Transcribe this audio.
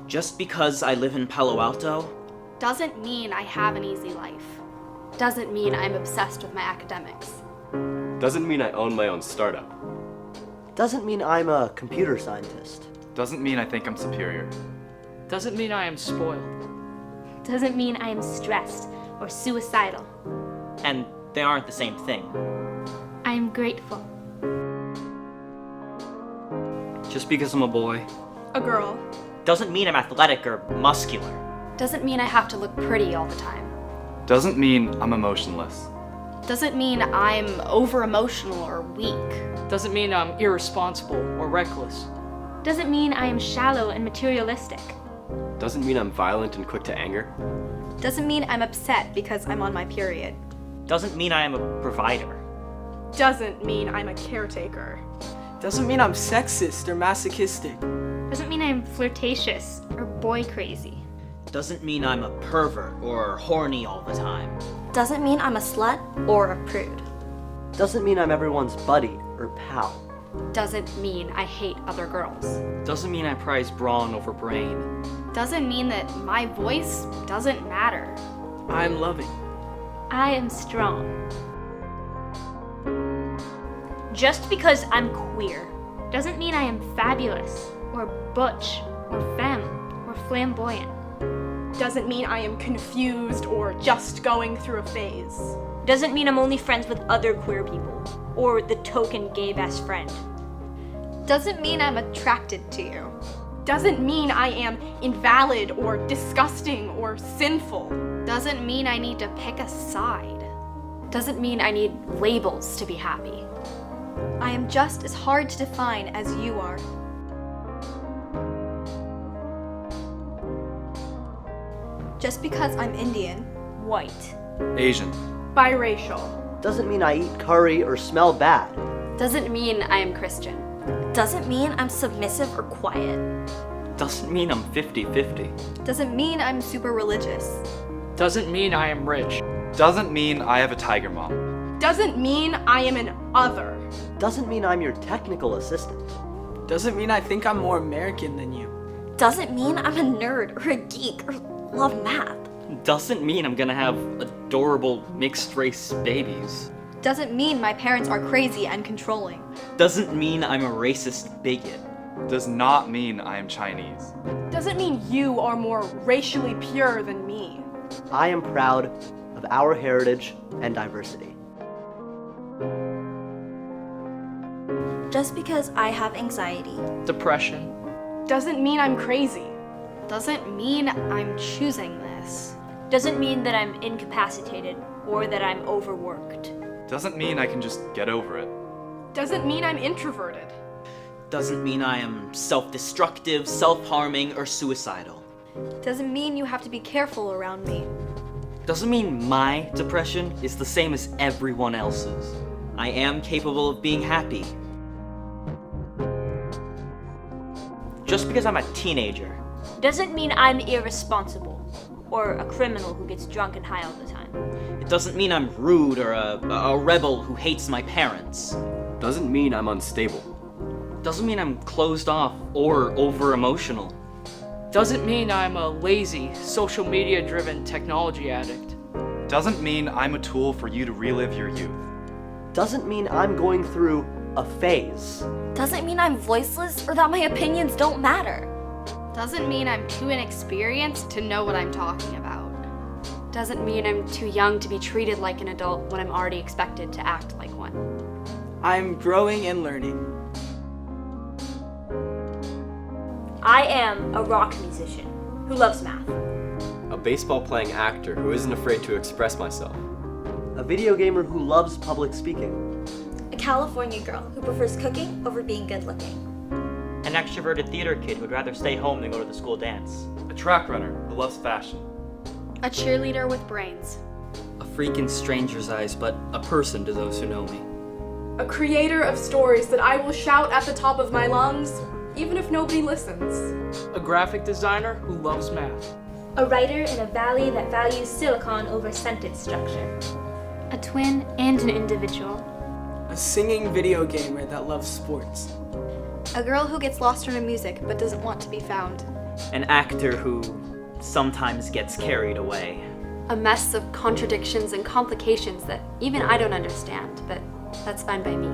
Just because I live in Palo Alto doesn't mean I have an easy life. Doesn't mean I'm obsessed with my academics. Doesn't mean I own my own startup. Doesn't mean I'm a computer scientist. Doesn't mean I think I'm superior. Doesn't mean I am spoiled. Doesn't mean I am stressed or suicidal. and they aren't the same thing. I am grateful. Just because I'm a boy A girl. Doesn't mean I'm athletic or muscular. Doesn't mean I have to look pretty all the time. Doesn't mean I'm emotionless. Doesn't mean I'm over-emotional or weak. Doesn't mean I'm irresponsible or reckless. Doesn't mean I am shallow and materialistic. Doesn't mean I'm violent and quick to anger. Doesn't mean I'm upset because I'm on my period. Doesn't mean I am a provider. Doesn't mean I'm a caretaker. Doesn't mean I'm sexist or masochistic. Doesn't mean I am flirtatious or boy crazy. Doesn't mean I'm a pervert or horny all the time. Doesn't mean I'm a slut or a prude. Doesn't mean I'm everyone's buddy or pal. Doesn't mean I hate other girls. doesn't mean I prize brawn over brain. Doesn't mean that my voice doesn't matter. I'm loving. I am strong. Just because I'm queer doesn't mean I am fabulous or butch or femme or flamboyant. Doesn't mean I am confused or just going through a phase. Doesn't mean I'm only friends with other queer people or the token gay best friend. Doesn't mean I'm attracted to you. Doesn't mean I am invalid or disgusting or sinful. Doesn't mean I need to pick a side. Doesn't mean I need labels to be happy. I am just as hard to define as you are. Just because I'm Indian, White. Asian. Biracial. Doesn't mean I eat curry or smell bad. doesn't mean I am Christian. Doesn't mean I'm submissive or quiet. Doesn't mean I'm 50-50. Doesn't mean I'm super religious. Doesn't mean I am rich. Doesn't mean I have a tiger mom. Doesn't mean I am an other. Doesn't mean I'm your technical assistant. Doesn't mean I think I'm more American than you. Doesn't mean I'm a nerd or a geek or love math. Doesn't mean I'm gonna have adorable mixed-race babies. Doesn't mean my parents are crazy and controlling. Doesn't mean I'm a racist bigot. Does not mean I am Chinese. Doesn't mean you are more racially pure than me. I am proud of our heritage and diversity. Just because I have anxiety Depression. Doesn't mean I'm crazy. doesn't mean I'm choosing this. Doesn't mean that I'm incapacitated or that I'm overworked. Doesn't mean I can just get over it. Doesn't mean I'm introverted. Doesn't mean I am self-destructive, self-harming, or suicidal. Doesn't mean you have to be careful around me. Doesn't mean my depression is the same as everyone else's. I am capable of being happy. Just because I'm a teenager Doesn't mean I'm irresponsible or a criminal who gets drunk and high all the time. it doesn't mean I'm rude or a rebel who hates my parents. Doesn't mean I'm unstable. Doesn't mean I'm closed off or over-emotional. Doesn't mean I'm a lazy, social media driven technology addict. Doesn't mean I'm a tool for you to relive your youth. Doesn't mean I'm going through a phase. Doesn't mean I'm voiceless or that my opinions don't matter. Doesn't mean I'm too inexperienced to know what I'm talking about. Doesn't mean I'm too young to be treated like an adult when I'm already expected to act like one. I'm growing and learning. I am a rock musician who loves math. A baseball playing actor who isn't afraid to express myself. A video gamer who loves public speaking. A California girl who prefers cooking over being good looking. An extroverted theater kid who'd rather stay home than go to the school dance. A track runner who loves fashion. A cheerleader with brains. A freak in stranger's eyes, but a person to those who know me. A creator of stories that I will shout at the top of my lungs, even if nobody listens. A graphic designer who loves math. A writer in a valley that values silicon over sentence structure. A twin and an individual. A singing video gamer that loves sports. A girl who gets lost in her music but doesn't want to be found. An actor who sometimes gets carried away. A mess of contradictions and complications that even I don't understand, but that's fine by me.